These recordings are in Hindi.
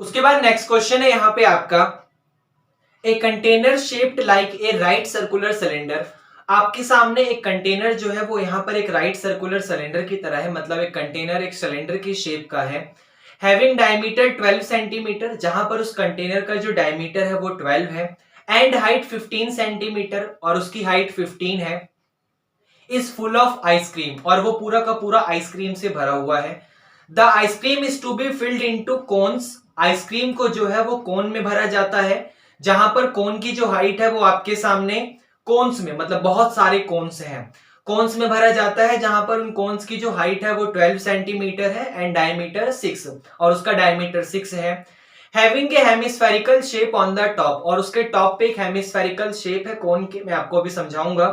उसके बाद नेक्स्ट क्वेश्चन है यहाँ पे आपका, a container shaped like a right circular cylinder. आपके सामने एक कंटेनर जो है वो यहाँ पर एक राइट सर्कुलर सिलेंडर की तरह है, मतलब एक कंटेनर एक सिलेंडर की शेप का है। हैविंग डायमीटर 12 सेंटीमीटर, जहां पर उस कंटेनर का जो डायमीटर है वो 12 है, एंड हाइट 15 सेंटीमीटर, और उसकी हाइट 15 है। इज फुल ऑफ आइसक्रीम, और वो पूरा का पूरा आइसक्रीम से भरा हुआ है। The ice cream is to be filled into cones. Ice cream को जो है वो कोन में भरा जाता है, जहां पर कोन की जो हाइट है वो आपके सामने कोन्स में, मतलब बहुत सारे कोन्स हैं, कोन्स में भरा जाता है, जहां पर उन कोन्स की जो हाइट है वो 12 सेंटीमीटर है एंड डायमीटर 6, और उसका डायमीटर 6 है। Having a hemispherical shape on the top, और उसके टॉप पे एक हेमिस्फेरिकल शेप है कोन की, मैं आपको अभी समझाऊंगा।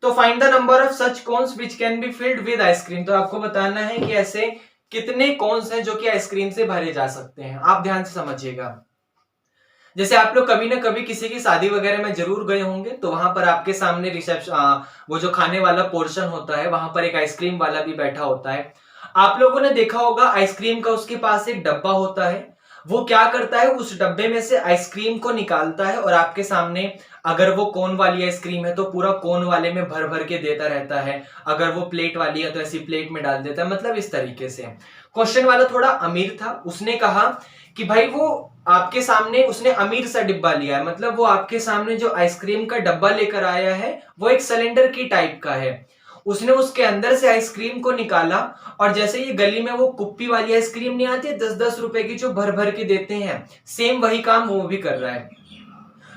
तो find the number of such cones which can be filled with ice cream. तो आपको बताना है कि ऐसे कितने कोन्स हैं जो कि आइसक्रीम से भरे जा सकते हैं। आप ध्यान से समझिएगा। जैसे आप लोग कभी ना कभी किसी की शादी वगैरह में जरूर गए होंगे, तो वहां पर आपके सामने रिसेप्शन, वो जो खाने वाला पोर्शन होता है, वहां पर एक आइसक्रीम वाला भी बैठा होता है। आप लोगों ने देखा होगा आइसक्रीम का उसके पास एक डब्बा होता है। वो क्या करता है, उस डब्बे में से आइसक्रीम को निकालता है और आपके सामने, अगर वो कोन वाली आइसक्रीम है तो पूरा कोन वाले में भर भर के देता रहता है, अगर वो प्लेट वाली है तो ऐसी प्लेट में डाल देता है, मतलब इस तरीके से। क्वेश्चन वाला थोड़ा अमीर था, उसने कहा कि भाई वो आपके सामने उसने अमीर सा डिब्बा लिया है, मतलब वो आपके सामने जो आइसक्रीम का डब्बा लेकर आया है वो एक सिलेंडर की टाइप का है। उसने उसके अंदर से आइसक्रीम को निकाला, और जैसे ये गली में वो कुप्पी वाली आइसक्रीम नहीं आती है 10-10 रुपए की जो भर भर के देते हैं, सेम वही काम वो भी कर रहा है।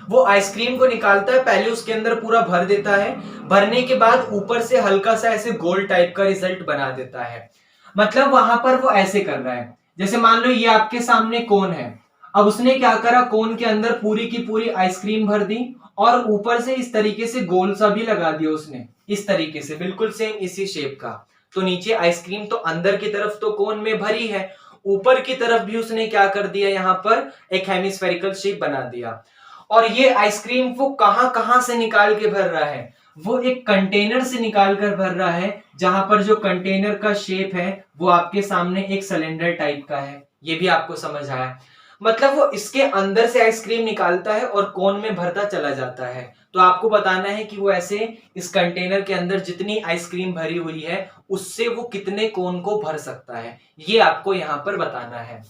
वो आइसक्रीम को निकालता है, पहले उसके अंदर पूरा भर देता है, भरने के बाद ऊपर से हल्का सा ऐसे गोल टाइप का रिजल्ट बना देता है। मतलब वहां पर वो ऐसे कर रहा है, जैसे मान लो ये आपके सामने कोन है, अब उसने क्या करा, कोन के अंदर पूरी की पूरी आइसक्रीम भर दी, और ऊपर से इस तरीके से गोल सा भी लगा दिया उसने, इस तरीके से बिल्कुल सेम इसी शेप का। तो नीचे आइसक्रीम तो अंदर की तरफ तो कोन में भरी है, ऊपर की तरफ भी उसने क्या कर दिया, यहां पर एक हेमिस्फेरिकल शेप बना दिया। और ये आइसक्रीम वो कहां कहां से निकाल के भर रहा है, वो एक कंटेनर से निकाल कर भर रहा है, जहां पर जो कंटेनर का शेप है वो आपके सामने एक सिलेंडर टाइप का है। ये भी आपको समझ आया, मतलब वो इसके अंदर से आइसक्रीम निकालता है और कोन में भरता चला जाता है। तो आपको बताना है कि वो ऐसे इस कंटेनर के अंदर जितनी आइसक्रीम भरी हुई है उससे वो कितने कोन को भर सकता है, ये आपको यहां पर बताना है।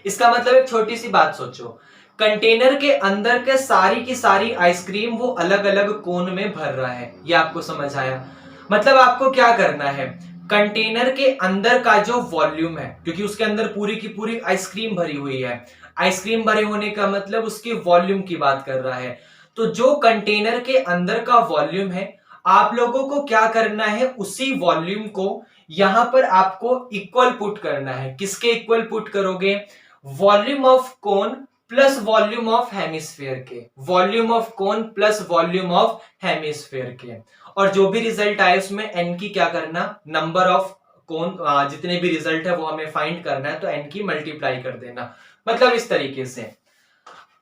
इसका मतलब एक छोटी सी बात सोचो, कंटेनर के अंदर के सारी की सारी आइसक्रीम वो अलग अलग कोन में भर रहा है, ये आपको समझ आया। मतलब आपको क्या करना है, कंटेनर के अंदर का जो वॉल्यूम है, क्योंकि उसके अंदर पूरी की पूरी आइसक्रीम भरी हुई है, आइसक्रीम भरे होने का मतलब उसके वॉल्यूम की बात कर रहा है। तो जो कंटेनर के अंदर का वॉल्यूम है, आप लोगों को क्या करना है, उसी वॉल्यूम को यहां पर आपको इक्वल पुट करना है। किसके इक्वल पुट करोगे, volume of cone plus volume of hemisphere के, volume of cone plus volume of hemisphere के, और जो भी रिजल्ट आए उसमें एन की क्या करना, नंबर ऑफ कोन, जितने भी रिजल्ट है वो हमें फाइंड करना है, तो एन की मल्टीप्लाई कर देना। मतलब इस तरीके से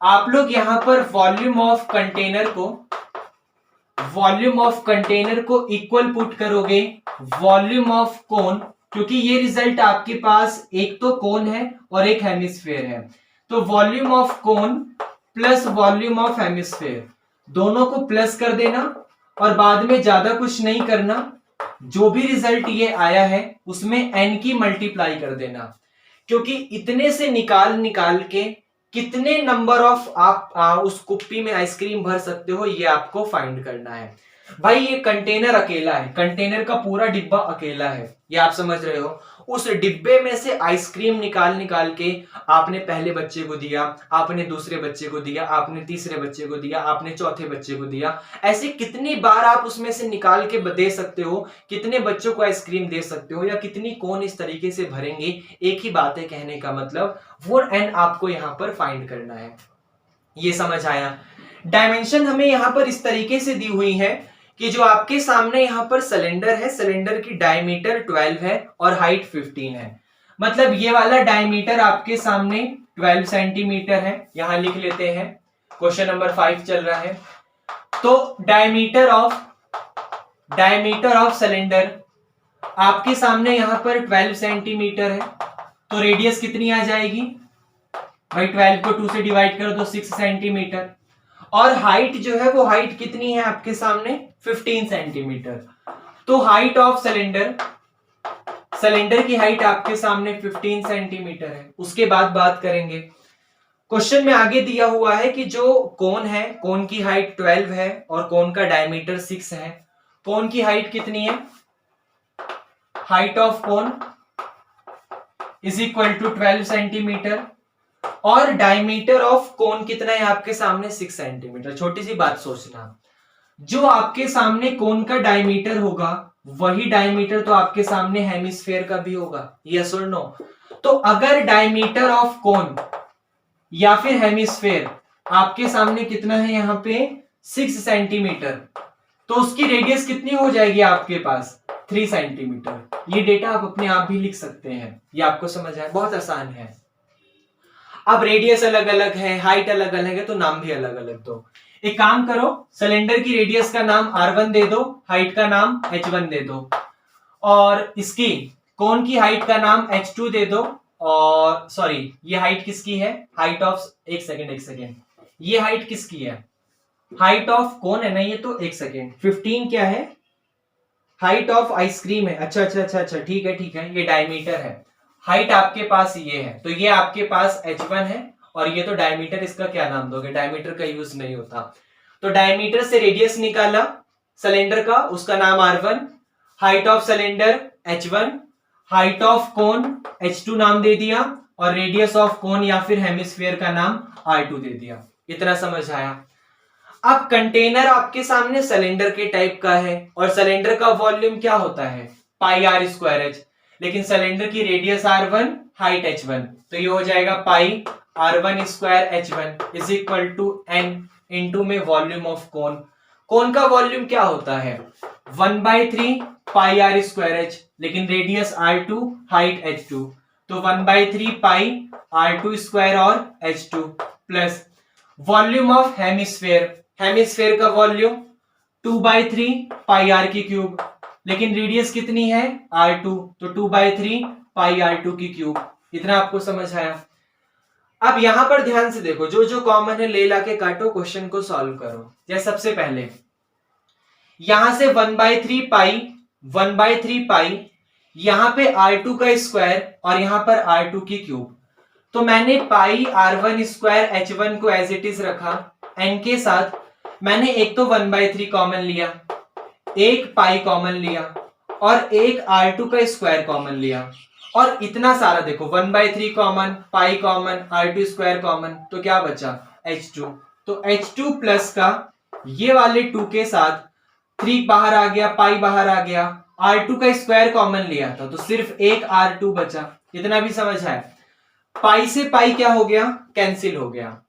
आप लोग यहां पर वॉल्यूम ऑफ कंटेनर को इक्वल पुट करोगे वॉल्यूम ऑफ कोन, क्योंकि ये रिजल्ट आपके पास एक तो कोन है और एक हेमिस्फेयर है, तो volume of cone plus volume of hemisphere, दोनों को प्लस कर देना, और बाद में ज्यादा कुछ नहीं करना, जो भी रिजल्ट ये आया है उसमें एन की मल्टीप्लाई कर देना, क्योंकि इतने से निकाल निकाल के कितने नंबर ऑफ आप उस कुप्पी में आइसक्रीम भर सकते हो ये आपको फाइंड करना है। भाई ये कंटेनर अकेला है, कंटेनर का पूरा डिब्बा अकेला है, ये आप समझ रहे हो। उस डिब्बे में से आइसक्रीम निकाल निकाल के आपने पहले बच्चे को दिया, आपने दूसरे बच्चे को दिया, आपने तीसरे बच्चे को दिया, आपने चौथे बच्चे को दिया, ऐसे कितनी बार आप उसमें से निकाल के दे सकते हो, कितने बच्चों को आइसक्रीम दे सकते हो, या कितनी कौन इस तरीके से भरेंगे, एक ही बात है कहने का मतलब, वो एन आपको यहां पर फाइंड करना है। ये समझ आया। डायमेंशन हमें यहां पर इस तरीके से दी हुई है कि जो आपके सामने यहां पर सिलेंडर है, सिलेंडर की डायमीटर 12 है और हाइट 15 है, मतलब ये वाला डायमीटर आपके सामने 12 सेंटीमीटर है, यहां लिख लेते हैं। क्वेश्चन नंबर 5 चल रहा है। तो डायमीटर ऑफ सिलेंडर आपके सामने यहां पर 12 सेंटीमीटर है, तो रेडियस कितनी आ जाएगी, भाई 12 को 2 से डिवाइड करो तो 6 सेंटीमीटर। और हाइट जो है वो हाइट कितनी है आपके सामने 15 सेंटीमीटर। तो हाइट ऑफ सिलेंडर, सिलेंडर की हाइट आपके सामने 15 सेंटीमीटर है। उसके बाद बात करेंगे, क्वेश्चन में आगे दिया हुआ है कि जो कोन है, कोन की हाइट 12 है और कोन का डायमीटर 6 है। कोन की हाइट कितनी है, height of cone is equal to 12 centimetre और डायमीटर ऑफ कोन कितना है आपके सामने 6 सेंटीमीटर। छोटी सी बात सोचना, जो आपके सामने कोन का डायमीटर होगा वही डायमीटर तो आपके सामने हेमिस्फेयर का भी होगा, यस और नो। तो अगर डायमीटर ऑफ कोन या फिर हेमिस्फेयर आपके सामने कितना है यहाँ पे 6 सेंटीमीटर, तो उसकी रेडियस कितनी हो जाएगी आपके पास 3 सेंटीमीटर। ये डेटा आप अपने आप भी लिख सकते हैं, ये आपको समझ आए, बहुत आसान है। अब रेडियस अलग अलग है, हाइट अलग अलग है, तो नाम भी अलग अलग दो। एक काम करो, सिलेंडर की रेडियस का नाम R1 दे दो, हाइट का नाम H1 दे दो, और इसकी कोन की हाइट का नाम H2 दे दो। और सॉरी, ये हाइट किसकी है, हाइट ऑफ, एक सेकेंड, ये हाइट किसकी है, हाइट ऑफ कोन है ना ये, तो एक सेकेंड, 15 क्या है, हाइट ऑफ आइसक्रीम है। अच्छा, ठीक है, ये डायमीटर है। हाइट आपके पास ये है, तो ये आपके पास H1 है और ये तो डायमीटर, इसका क्या नाम दोगे, डायमीटर का यूज नहीं होता। तो डायमीटर से रेडियस निकाला सिलेंडर का, उसका नाम R1, height of cylinder H1, height of cone H2 नाम दे दिया, और रेडियस ऑफ कोन या फिर हेमिस्फीयर का नाम R2 दे दिया। इतना समझ आया। अब कंटेनर आपके सामने सिलेंडर के टाइप का है और सिलेंडर का वॉल्यूम क्या होता है पाई आर स्क्वायर एच, लेकिन सिलेंडर की रेडियस R1, हाइट H1, तो ये हो जाएगा pi R1 square H1 is equal to n into में वॉल्यूम ऑफ कोन। कोन का वॉल्यूम क्या होता है 1/3 पाई आर स्क्वायर एच, लेकिन रेडियस R2, हाइट H2, तो 1/3 पाई R2 स्क्वायर और H2 plus volume of hemisphere, hemisphere का वॉल्यूम 2/3 पाई आर की क्यूब, लेकिन रेडियस कितनी है R2, तो 2/3 पाई R2 की क्यूब। इतना आपको समझ आया। अब यहां पर ध्यान से देखो, जो जो कॉमन है ले लाके काटो, क्वेश्चन को सॉल्व करो। जैसे सबसे पहले यहां से 1/3 पाई, यहां पे R2 का स्क्वायर और यहां पर R2 की क्यूब, तो मैंने पाई R1 स्क्वायर H1 को एज इट इज रखा, n के साथ मैंने एक तो 1/3 कॉमन लिया, एक पाई कॉमन लिया और एक R2 का स्क्वायर कॉमन लिया, और इतना सारा देखो 1/3 common, pi common, R2 square common, तो क्या बचा H2। तो H2 प्लस का ये वाले 2 के साथ 3 बाहर आ गया, पाई बाहर आ गया, R2 का स्क्वायर कॉमन लिया था तो सिर्फ एक R2 बचा। इतना भी समझ आया। पाई से पाई क्या हो गया, कैंसिल हो गया।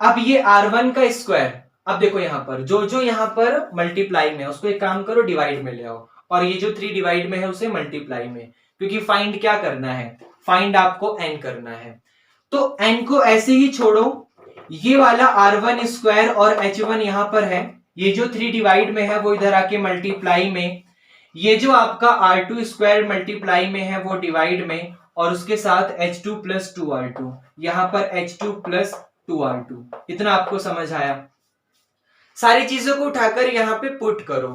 अब ये R1 का स्क्वायर, अब देखो यहां पर जो जो यहां पर मल्टीप्लाई में है उसको एक काम करो डिवाइड में ले आओ, और ये जो 3 डिवाइड में है उसे मल्टीप्लाई में, क्योंकि फाइंड क्या करना है, फाइंड आपको n करना है। तो n को ऐसे ही छोड़ो, ये वाला R1 स्क्वायर और H1 यहां पर है, ये जो 3 डिवाइड में है वो इधर आके मल्टीप्लाई में, ये जो आपका R2 स्क्वायर मल्टीप्लाई में है वो डिवाइड में, और उसके साथ H2 प्लस 2R2, यहां पर H2 प्लस 2R2। इतना आपको समझ आया। सारी चीजों को उठाकर यहां पे पुट करो,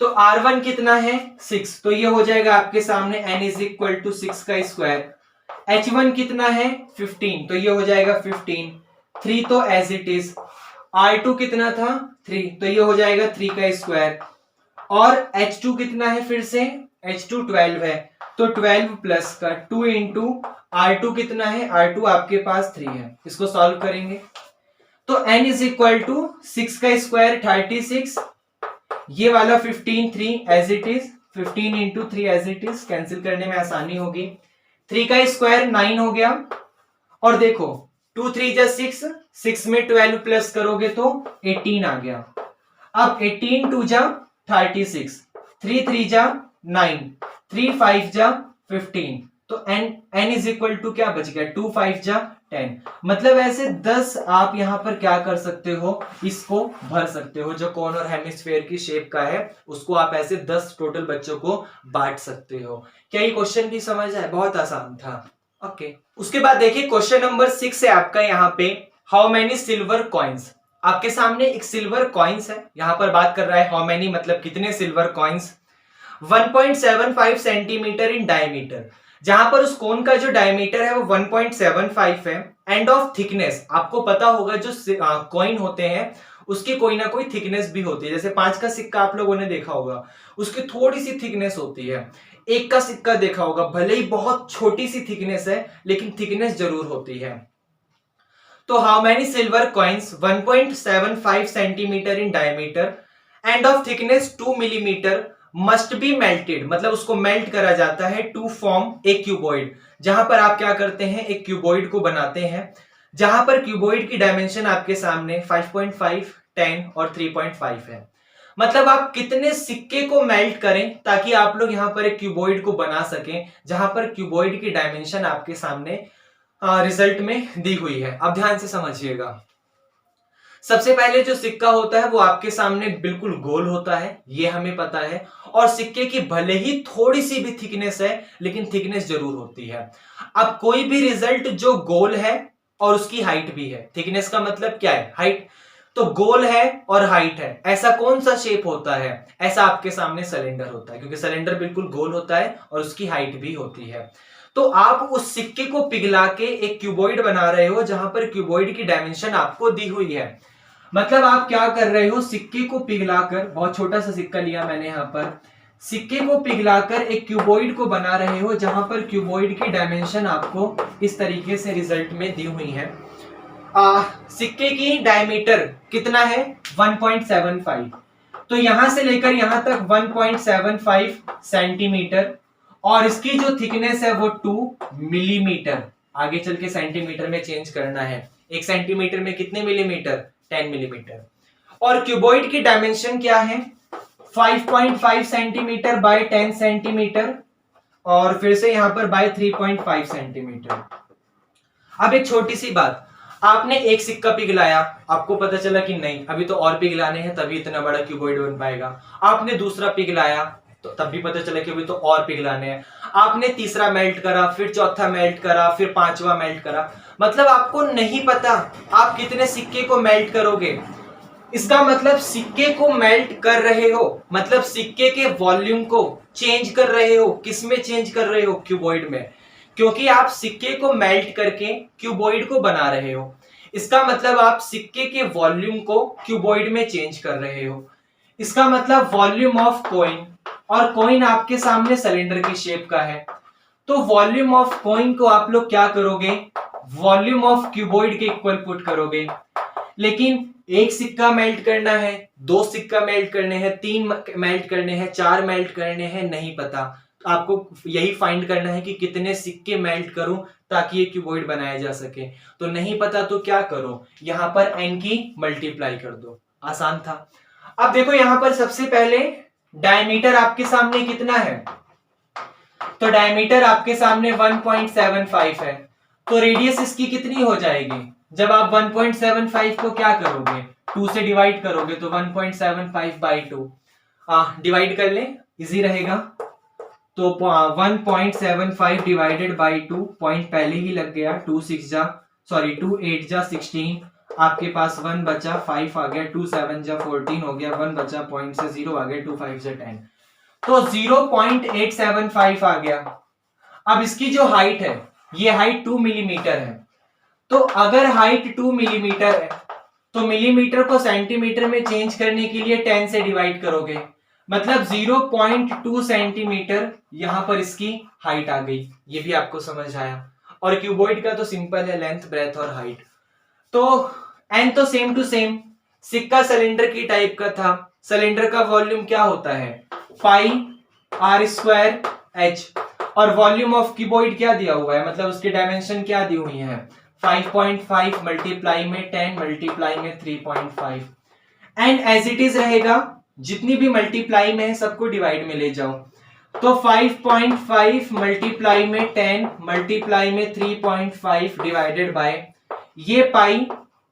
तो R1 कितना है 6, तो ये हो जाएगा आपके सामने n इज इक्वल टू 6 का स्क्वायर। H1 कितना है 15, तो ये हो जाएगा 15, 3 तो एज इट इज। R2 कितना था 3, तो ये हो जाएगा 3 का स्क्वायर, और H2 कितना है फिर से, H2 12 है, तो 12 प्लस का 2 इंटू R2 कितना है, R2 आपके पास 3 है। इसको सॉल्व करेंगे तो n इज इक्वल टू 6 का स्क्वायर 36, ये वाला 15 3 as it is, 15 into 3 as it is, cancel करने में आसानी होगी। 3 का स्क्वायर 9 हो गया, और देखो 2 3 जा 6, 6 में 12 प्लस करोगे तो 18 आ गया। अब 18 2 जा 36, 3 3 जा 9, 3 5 जा 15, तो n इज इक्वल टू क्या बच गया 2 5 जा 10। मतलब ऐसे 10 आप यहां पर क्या कर सकते हो, इसको भर सकते हो, जो कोन और हेमिस्फीयर की शेप का है उसको आप ऐसे 10 टोटल बच्चों को बांट सकते हो। क्या ये क्वेश्चन भी समझ आया, बहुत आसान था। ओके उसके बाद देखिए क्वेश्चन नंबर 6 है आपका यहाँ पे, हाउ मेनी सिल्वर कॉइन्स। आपके सामने एक सिल्वर कॉइन्स है, यहाँ पर बात कर रहा है हाउ मेनी मतलब कितने silver coins. 1.75 centimetre in diameter, जहां पर उस कोन का जो डायमीटर है वो 1.75 है। एंड ऑफ थिकनेस, आपको पता होगा जो कॉइन होते हैं उसकी कोई ना कोई थिकनेस भी होती है। जैसे 5 का सिक्का आप लोगों ने देखा होगा, उसकी थोड़ी सी थिकनेस होती है। 1 का सिक्का देखा होगा, भले ही बहुत छोटी सी थिकनेस है लेकिन थिकनेस जरूर होती है। तो how many silver coins 1.75 centimetre in diameter end of thickness 2 millimetre must be melted, मतलब उसको मेल्ट करा जाता है टू फॉर्म ए क्यूबॉइड। जहां पर आप क्या करते हैं, एक क्यूबॉइड को बनाते हैं, जहां पर क्यूबॉइड की डायमेंशन आपके सामने 5.5, 10 और 3.5 है। मतलब आप कितने सिक्के को मेल्ट करें ताकि आप लोग यहां पर एक क्यूबॉइड को बना सकें, जहां पर क्यूबॉइड की डायमेंशन आपके सामने रिजल्ट में दी हुई है। अब ध्यान से समझिएगा। सबसे पहले जो सिक्का होता है वो आपके सामने बिल्कुल गोल होता है, ये हमें पता है। और सिक्के की भले ही थोड़ी सी भी थिकनेस है लेकिन थिकनेस जरूर होती है। अब कोई भी रिजल्ट जो गोल है और उसकी हाइट भी है, थिकनेस का मतलब क्या है, हाइट। तो गोल है और हाइट है, ऐसा कौन सा शेप होता है, ऐसा आपके सामने सिलेंडर होता है, क्योंकि सिलेंडर बिल्कुल गोल होता है और उसकी हाइट भी होती है। तो आप उस सिक्के को पिघला के एक क्यूबॉइड बना रहे हो, जहां पर क्यूबॉइड की डायमेंशन आपको दी हुई है। मतलब आप क्या कर रहे हो, सिक्के को पिघलाकर, बहुत छोटा सा सिक्का लिया मैंने यहां पर, सिक्के को पिघलाकर एक क्यूबॉइड को बना रहे हो, जहां पर क्यूबॉइड की डायमेंशन आपको इस तरीके से रिजल्ट में दी हुई है। सिक्के की डायमीटर कितना है, 1.75। तो यहां से लेकर यहां तक 1.75 सेंटीमीटर, और इसकी जो थिकनेस है वो 2 मिलीमीटर। आगे चल के सेंटीमीटर में चेंज करना है, 1 सेंटीमीटर में कितने मिलीमीटर, 10 मिलीमीटर। और क्यूबॉइड की डायमेंशन क्या है, 5.5 सेंटीमीटर बाय 10 सेंटीमीटर, और फिर से यहां पर बाय 3.5 सेंटीमीटर। अब एक छोटी सी बात, आपने एक सिक्का पिघलाया, आपको पता चला कि नहीं अभी तो और पिघलाने हैं तभी इतना बड़ा क्यूबॉइड बन पाएगा। आपने दूसरा पिघलाया तो तब भी पता चला कि अभी तो और पिघलाने हैं। आपने तीसरा मेल्ट करा, फिर चौथा मेल्ट करा, फिर पांचवा मेल्ट करा, मतलब आपको नहीं पता आप कितने सिक्के को मेल्ट करोगे। इसका मतलब सिक्के को मेल्ट कर रहे हो, मतलब सिक्के के वॉल्यूम को चेंज कर रहे हो। किसमें चेंज कर रहे हो, क्यूबॉइड में, क्योंकि आप सिक्के को मेल्ट करके क्यूबॉइड को बना रहे हो। इसका मतलब आप सिक्के के वॉल्यूम को क्यूबॉइड में चेंज कर रहे हो। इसका मतलब वॉल्यूम ऑफ कॉइन, और कॉइन आपके सामने सिलेंडर की शेप का है, तो वॉल्यूम ऑफ कॉइन को आप लोग क्या करोगे, वॉल्यूम ऑफ क्यूबॉइड के इक्वल पुट करोगे। लेकिन एक सिक्का मेल्ट करना है, 2 सिक्का मेल्ट करने हैं, 3 मेल्ट करने हैं, 4 मेल्ट करने हैं, नहीं पता। तो आपको यही फाइंड करना है कि कितने सिक्के मेल्ट करूं ताकि ये क्यूबॉइड बनाया जा सके। तो नहीं पता तो क्या करो, यहां पर n की मल्टीप्लाई कर दो, आसान था। अब देखो यहां पर सबसे पहले डायमीटर आपके सामने कितना है, तो डायमीटर आपके सामने 1.75 है, तो रेडियस इसकी कितनी हो जाएगी, जब आप 1.75 को क्या करोगे, 2 से डिवाइड करोगे, तो 1.75 बाई 2 डिवाइड कर ले, इजी रहेगा। तो 1.75 डिवाइडेड बाई 2, पॉइंट पहले ही लग गया, 2 8 जा 16, आपके पास 1 बचा, 5 आ गया, 2 7 जा 14 हो गया, 1 बचा, पॉइंट से 0 आ गया, 2 5 से 10, तो 0.875 आ गया। अब इसकी जो हाइट है, ये हाइट 2 मिलीमीटर है, तो अगर हाइट 2 मिलीमीटर है तो मिलीमीटर को सेंटीमीटर में चेंज करने के लिए 10 से डिवाइड करोगे, मतलब 0.2 सेंटीमीटर यहां पर इसकी हाइट आ गई। ये भी आपको समझ आया। और क्यूबॉइड का तो सिंपल है, लेंथ, ब्रेथ और हाइट। तो एन तो सेम टू सेम, सिक्का सिलेंडर की टाइप का था, सिलेंडर का वॉल्यूम क्या होता है, पाई आर स्क्वायर एच, और वॉल्यूम ऑफ क्यूबॉइड क्या दिया हुआ है, मतलब उसकी डायमेंशन क्या दी हुई है, 5.5 मल्टीप्लाई में 10 मल्टीप्लाई में 3.5, एंड एज इट इज रहेगा, जितनी भी मल्टीप्लाई में है सबको डिवाइड में ले जाओ, तो 5.5 मल्टीप्लाई में 10 मल्टीप्लाई में 3.5 डिवाइडेड बाय ये पाई,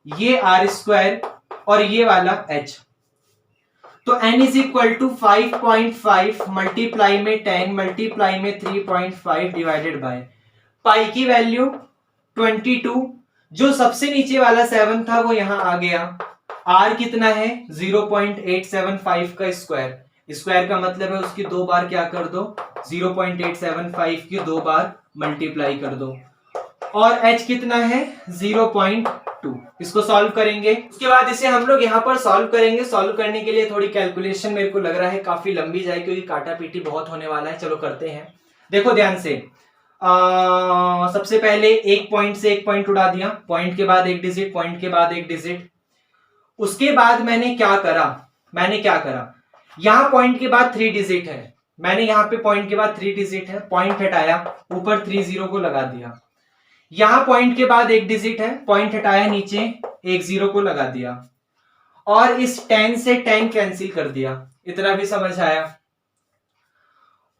ये आर स्क्वायर और ये वाला एच, तो n is equal to 5.5 multiply में 10 मल्टीप्लाई में 3.5 डिवाइडेड बाय, पाई की वैल्यू 22, जो सबसे नीचे वाला 7 था वो यहां आ गया। आर कितना है 0.875 का स्क्वायर, स्क्वायर का मतलब है उसकी 2 बार क्या कर दो, 0.875 की 2 बार मल्टीप्लाई कर दो। और h कितना है 0.2। इसको सॉल्व करेंगे, उसके बाद इसे हम लोग यहाँ पर सॉल्व करेंगे। सॉल्व करने के लिए थोड़ी कैलकुलेशन मेरे को लग रहा है काफी लंबी जाए, क्योंकि काटा पीटी बहुत होने वाला है। चलो करते हैं, देखो ध्यान से। सबसे पहले एक पॉइंट से एक पॉइंट उड़ा दिया, पॉइंट के बाद एक डिजिट, पॉइंट के बाद एक डिजिट। उसके बाद मैंने क्या करा, यहां पॉइंट के बाद 3 डिजिट है, मैंने यहाँ पे पॉइंट के बाद 3 डिजिट है, पॉइंट हटाया, ऊपर 3 0 को लगा दिया। यहां पॉइंट के बाद एक डिजिट है, पॉइंट हटाया, नीचे एक 0 को लगा दिया, और इस 10 से 10 कैंसिल कर दिया। इतना भी समझ आया।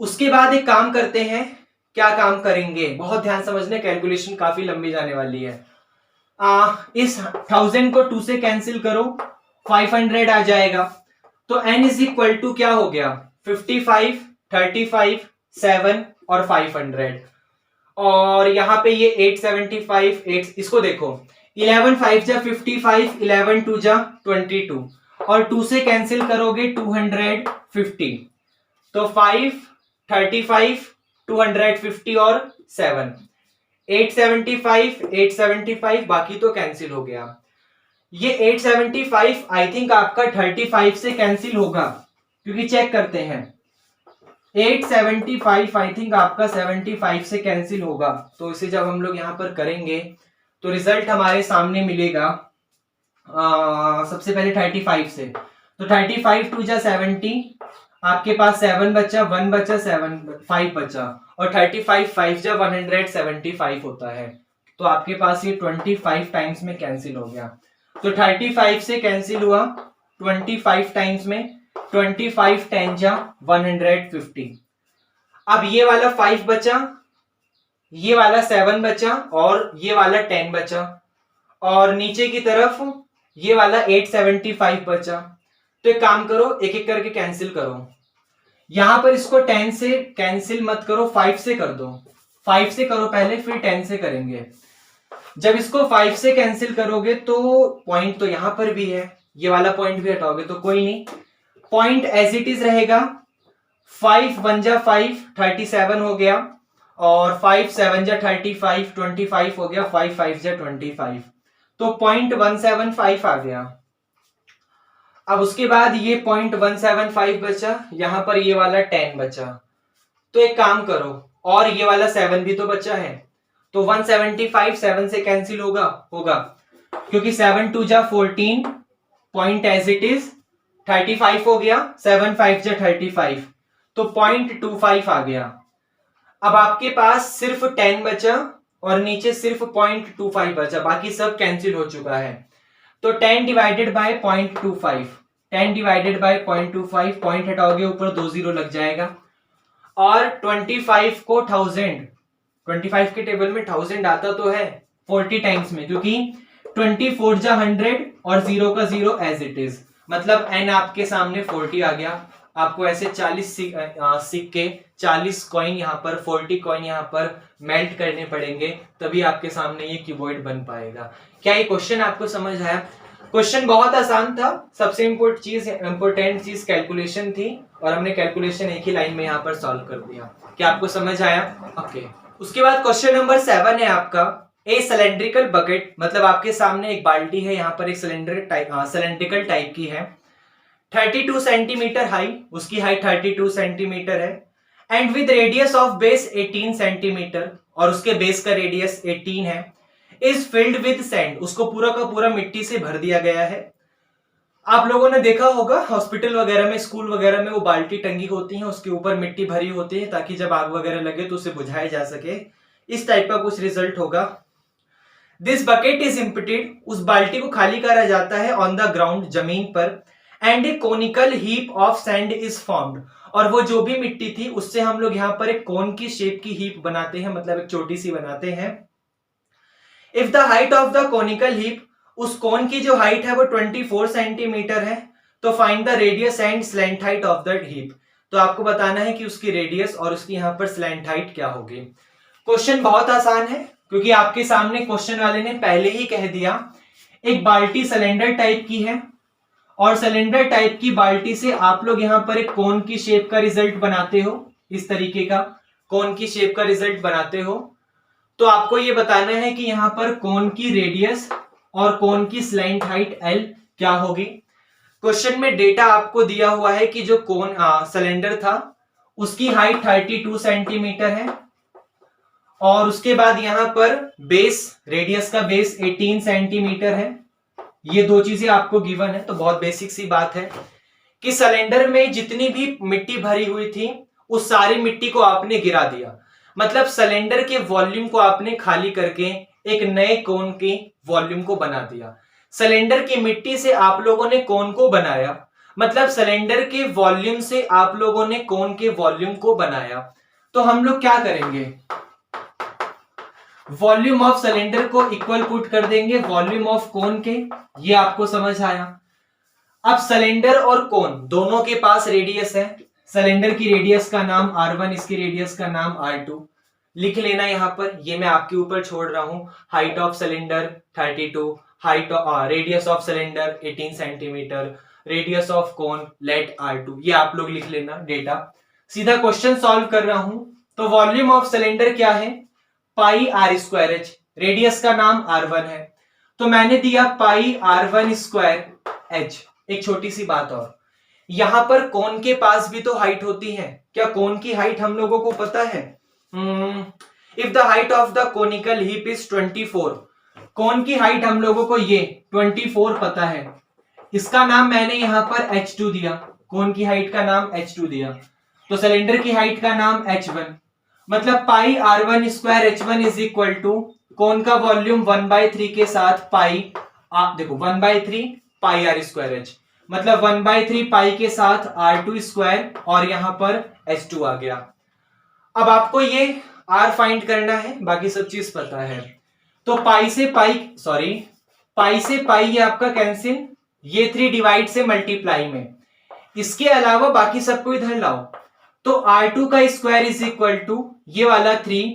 उसके बाद एक काम करते हैं, क्या काम करेंगे, बहुत ध्यान समझने, कैलकुलेशन काफी लंबी जाने वाली है। इस 1000 को 2 से कैंसिल करो, 500 आ जाएगा। तो n इज इक्वल टू क्या हो गया, 55, 35, 7 और 500। और यहां पे ये 875, 8, इसको देखो, 11 5 जा 55, 11 2 जा 22, और 2 से कैंसिल करोगे 250, तो 5, 35, 250 और 7, 875, 875, बाकी तो कैंसिल हो गया। ये 875 आई थिंक आपका 35 से कैंसिल होगा, क्योंकि चेक करते हैं, 875 आई थिंक आपका 75 से कैंसिल होगा। तो इसे जब हम लोग यहां पर करेंगे तो रिजल्ट हमारे सामने मिलेगा। सबसे पहले 35 से, तो 35 2 जा 70, आपके पास 7 बचा, 1 बचा, 7 5 बचा, और 35 5 जा 175 होता है। तो आपके पास ये 25 टाइम्स में कैंसिल हो गया। तो 35 से कैंसिल हुआ 25 टाइम्स में, 25 10 जा 150। अब ये वाला 5 बचा, ये वाला 7 बचा, और ये वाला 10 बचा, और नीचे की तरफ ये वाला 875 बचा। तो एक काम करो, एक एक करके कैंसिल करो। यहां पर इसको 10 से कैंसिल मत करो, 5 से कर दो। 5 से करो पहले, फिर 10 से करेंगे। जब इसको 5 से कैंसिल करोगे तो पॉइंट तो यहां पर भी है, ये वाला पॉइंट भी हटाओगे तो कोई नहीं, पॉइंट एज इट इज रहेगा। 5 1 जा 5, 37 हो गया, और 5 7 जा 35, 25 हो गया, 5 5 जा 25, तो 0.175 आ गया। अब उसके बाद ये 0.175 बचा, यहां पर ये वाला 10 बचा। तो एक काम करो, और ये वाला 7 भी तो बचा है, तो 175 7 से कैंसिल होगा, क्योंकि 7 2 जा 14, पॉइंट एज इट इज 35 हो गया, 7 5 जा 35, तो 0.25 आ गया। अब आपके पास सिर्फ 10 बचा, और नीचे सिर्फ 0.25 बचा, बाकी सब कैंसिल हो चुका है। तो 10 divided by 0.25, 10 divided by 0.25, point हटाओगे ऊपर 2 0 लग जाएगा, और 25 को 1000, 25 के टेबल में 1000 आता तो है 40 टाइम्स में, क्योंकि 24 जा 100 और 0 का 0 एज इट इज, मतलब n आपके सामने 40 आ गया। आपको ऐसे 40 सिक्के, 40 कॉइन यहाँ पर, 40 कॉइन यहाँ पर मेल्ट करने पड़ेंगे, तभी आपके सामने ये क्यूबॉइड बन पाएगा। क्या ये क्वेश्चन आपको समझ आया? क्वेश्चन बहुत आसान था, सबसे इंपोर्टेंट चीज कैलकुलेशन थी, और हमने कैलकुलेशन एक ही लाइन में यहाँ पर सॉल्व कर दिया। क्या आपको समझ आया? ओके। उसके बाद क्वेश्चन नंबर 7 है आपका, ए सिलेंड्रिकल बकेट, मतलब आपके सामने एक बाल्टी है, यहाँ पर एक सिलेंड्रिकल टाइप की है, 32 सेंटीमीटर हाई, उसकी हाइट 32 सेंटीमीटर है, and with radius of base 18 centimetre, और उसके बेस का रेडियस 18 है, इज फिल्ड विद सैंड, उसको पूरा का पूरा मिट्टी से भर दिया गया है। आप लोगों ने देखा होगा हॉस्पिटल वगैरह में, स्कूल वगैरह में वो बाल्टी टंगी होती है, उसके ऊपर मिट्टी भरी होती है, ताकि जब आग वगैरह लगे तो उसे बुझाया जा सके। इस टाइप का कुछ रिजल्ट होगा। दिस बकेट इज एम्प्टीड, उस बाल्टी को खाली करा जाता है ऑन द ग्राउंड, जमीन पर, and A conical heap of sand is formed, और वो जो भी मिट्टी थी उससे हम लोग यहाँ पर एक कोन की शेप की हीप बनाते हैं, मतलब एक छोटी सी बनाते हैं। If the height of the conical heap, उस कोन की जो हाइट है वो 24 सेंटीमीटर है, तो find the radius and slant height of that heap, तो आपको बताना है कि उसकी रेडियस और उसकी यहाँ पर स्लैंट हाइट क्या होगी। क्वेश्चन बहुत आसान है क्योंकि आपके सामने क्वेश्चन वाले ने पहले ही कह दिया। एक बाल्टी सिलेंडर टाइप की है और सिलेंडर टाइप की बाल्टी से आप लोग यहां पर एक कोन की शेप का रिजल्ट बनाते हो, इस तरीके का कोन की शेप का रिजल्ट बनाते हो। तो आपको यह बताना है कि यहां पर कोन की रेडियस और कोन की स्लैंट हाइट एल क्या होगी। क्वेश्चन में डेटा आपको दिया हुआ है कि जो कोन सिलेंडर था उसकी हाइट 32 सेंटीमीटर है और उसके बाद यहां पर बेस, रेडियस का बेस 18 सेंटीमीटर है। ये दो चीजें आपको गिवन है, तो बहुत बेसिक सी बात है कि सिलेंडर में जितनी भी मिट्टी भरी हुई थी उस सारी मिट्टी को आपने गिरा दिया। मतलब सिलेंडर के वॉल्यूम को आपने खाली करके एक नए कोन के वॉल्यूम को बना दिया। सिलेंडर की मिट्टी से आप लोगों ने कोन को बनाया, मतलब सिलेंडर के वॉल्यूम से आप लोगों ने कोन के वॉल्यूम को बनाया। तो हम लोग क्या करेंगे, वॉल्यूम ऑफ सिलेंडर को इक्वल पुट कर देंगे वॉल्यूम ऑफ कोन के। ये आपको समझ आया। अब सिलेंडर और कोन दोनों के पास रेडियस है। सिलेंडर की रेडियस का नाम R1, इसकी रेडियस का नाम R2 लिख लेना यहां पर। ये मैं आपके ऊपर छोड़ रहा हूं। Height of cylinder 32, height radius of cylinder 18 centimetre, radius of cone let R2। ये आप लोग लिख लेना डेटा। सीधा क्वेश्चन सॉल्व कर रहा हूं। तो वॉल्यूम ऑफ सिलेंडर क्या है, pi R square H, radius का नाम R1 है तो मैंने दिया पाई R1 स्क्वायर एच। एक छोटी सी बात और, यहां पर कोन के पास भी तो हाइट होती है। क्या कोन की हाइट हम लोगों को पता है? If the height of the conical heap is 24, कोन की हाइट हम लोगों को ये 24 पता है। इसका नाम मैंने यहां पर H2 दिया, कोन की हाइट का नाम H2 दिया। तो सिलेंडर की हाइट का नाम H1, मतलब pi R1 square H1 is equal to cone का वॉल्यूम 1/3 के साथ पाई, देखो 1/3 पाई आर स्क्वायर एच, मतलब 1/3 पाई के साथ R2 स्क्वायर और यहां पर H2 आ गया। अब आपको ये R फाइंड करना है, बाकी सब चीज पता है। तो पाई से पाई ये आपका कैंसिल, ये 3 डिवाइड से मल्टीप्लाई में। इसके अलावा बाकी सबको इधर लाओ। तो R2 का स्क्वायर इज इक्वल टू ये वाला 3,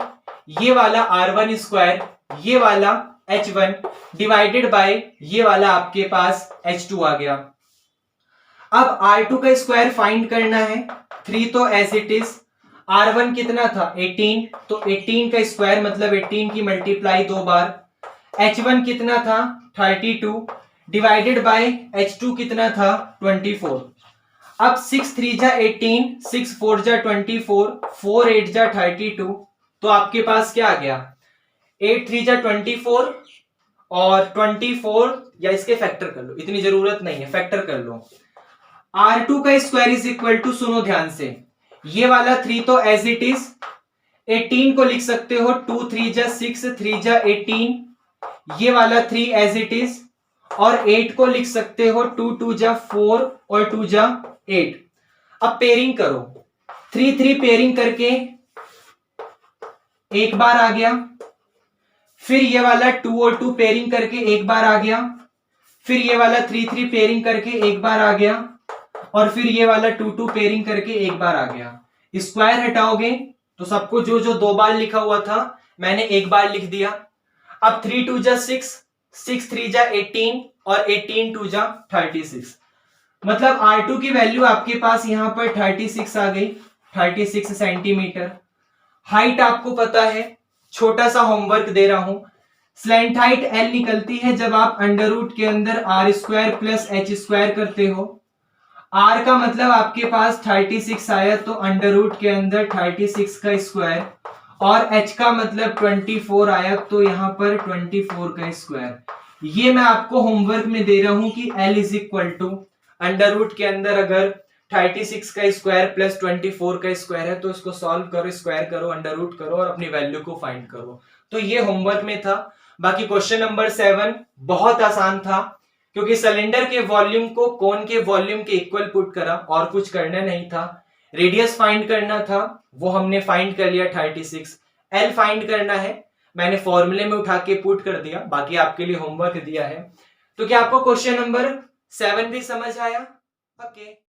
ये वाला R1 स्क्वायर, ये वाला H1 डिवाइडेड बाय ये वाला आपके पास H2 आ गया। अब R2 का स्क्वायर फाइंड करना है। 3 तो एज इट इज, R1 कितना था 18, तो 18 का स्क्वायर मतलब 18 की मल्टीप्लाई 2 बार। H1 कितना था 32 डिवाइडेड बाय H2 कितना था 24। अब 6 3 जा 18, 6 4 जा 24, 4 8 जा 32, तो आपके पास क्या आ गया 8 3 जा 24 और 24, या इसके फैक्टर कर लो, इतनी जरूरत नहीं है, फैक्टर कर लो। R2 का स्क्वायर इज इक्वल टू, सुनो ध्यान से, ये वाला 3 तो एज इट इज, 18 को लिख सकते हो 2 3 जा 6, 3 जा 18, ये वाला 3 एज इट इज, और 8 को लिख सकते हो 2 2 जा 4 और 2 जा 8। अब पेयरिंग करो, 3 3 पेयरिंग करके एक बार आ गया, फिर ये वाला 2 और 2 पेयरिंग करके एक बार आ गया, फिर ये वाला 3 3 पेयरिंग करके एक बार आ गया, और फिर ये वाला 2 2 पेयरिंग करके एक बार आ गया। स्क्वायर हटाओगे तो सबको जो जो 2 बार लिखा हुआ था मैंने एक बार लिख दिया। अब 3 2 जा 6, 6 3 जा 18 और 18 2 जा 36, मतलब R2 की वैल्यू आपके पास यहां पर 36 आ गई, 36 सेंटीमीटर। हाइट आपको पता है, छोटा सा होमवर्क दे रहा हूं, स्लैंट हाइट L निकलती है जब आप अंडर रूट के अंदर R square plus H square करते हो। R का मतलब आपके पास 36 आया तो अंडर रूट के अंदर 36 का स्क्वायर, और H का मतलब 24 आया तो यहां पर 24 का स्क्वायर। ये मैं आपको होमवर्क में दे रहा हूं कि L is equal to under root के अंदर अगर 36 का स्क्वायर प्लस 24 का स्क्वायर है तो इसको सॉल्व करो, स्क्वायर करो, अंडर रूट करो और अपनी वैल्यू को फाइंड करो। तो ये होमवर्क में था। बाकी क्वेश्चन नंबर 7 बहुत आसान था क्योंकि सिलेंडर के वॉल्यूम को कोन के वॉल्यूम के इक्वल पुट करा और कुछ करना नहीं था। रेडियस फाइंड करना था, वो हमने फाइंड कर लिया 36। एल फाइंड करना है, मैंने फॉर्मूले में उठा के पुट कर दिया, बाकी आपके लिए होमवर्क दिया है। तो क्या आपको क्वेश्चन नंबर 7 भी समझ आया? ओके।